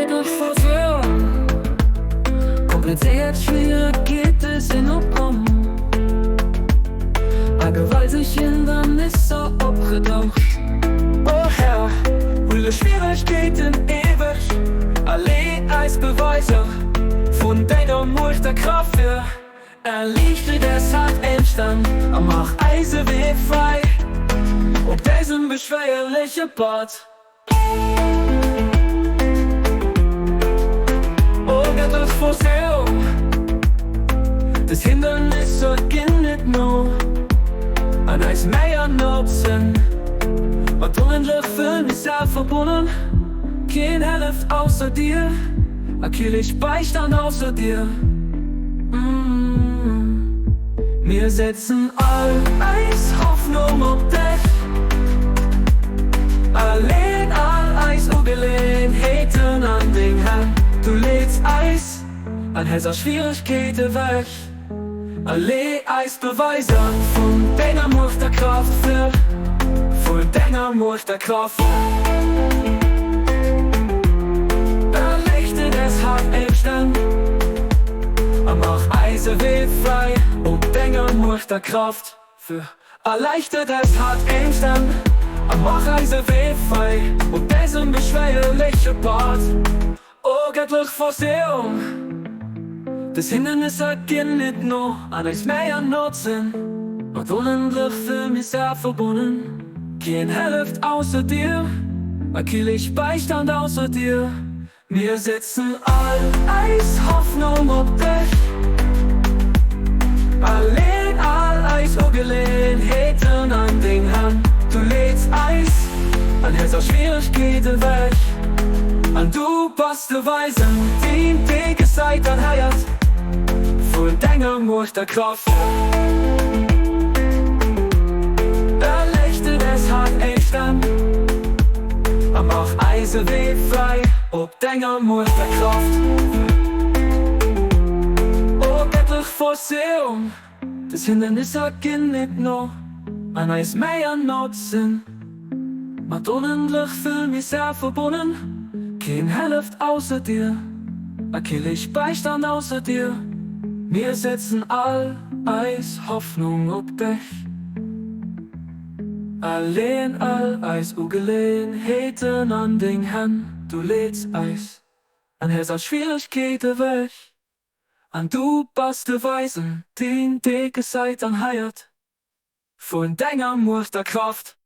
Ungeduld vor Führung. Kompliziert, schwierig geht es in und um. Ein gewaltig Hindernis so abgedacht. Oh Herr, viele Schwierigkeiten ewig. Allein als Beweise von deiner Macht der Kraft für. Erleichtert es hat Endstand, er macht Eisen wie frei. Auf diesem beschwerlichen Part. Ungeduld vor Führung. Das Hindernis geht nicht nur an eins mehr nutzen. Und unendlich für mich selbst verbunden. Kein Hilfe außer dir, ich Beistand außer dir. Wir setzen all Eis Hoffnung auf dich. Allein all Eis Ungelegenheiten an den Herrn. Du lädst Eis an dieser Schwierigkeiten weg. Alle Eis Beweise von deiner Macht der Kraft für. Von deiner Macht der Kraft. Erleichtert es hat Endstand. Er macht Eisen wie frei. Und deiner Macht der Kraft für. Erleichtert es hat Endstand. Er macht Eisen wie frei. Und diesem beschwerlichen Part. Ungeduld vor Führung. Das Hindernis geht nicht nur an eins mehr nutzen. Und unendlich für mich sehr verbunden. Kein Hilfe außer dir, ich Beistand außer dir. Wir setzen all Eis Hoffnung auf dich. Allein all Eis Ungelegenheiten an den Herrn. Du lädst Eis an dieser Schwierigkeiten weg. Und du passt die Weisen, die dir gesagt an Heirat. Voll deiner Macht der Kraft. Erleichtert es hat Endstand. Er macht Eisen wie frei. Ob deiner Macht der Kraft. Ungeduld vor Führung. Das Hindernis geht nicht nur an eins mehr nutzen. Mit unendlich für mich sehr verbunden. Kein Hilfe außer dir, ich Beistand außer dir. Wir setzen all Eis Hoffnung auf dich. Allein all Eis Ungelegenheiten an den Herrn. Du lädst Eis an dieser Schwierigkeiten weg. Und du bist die Weisen, die gesagt an Heirat. Von deiner Macht der Kraft.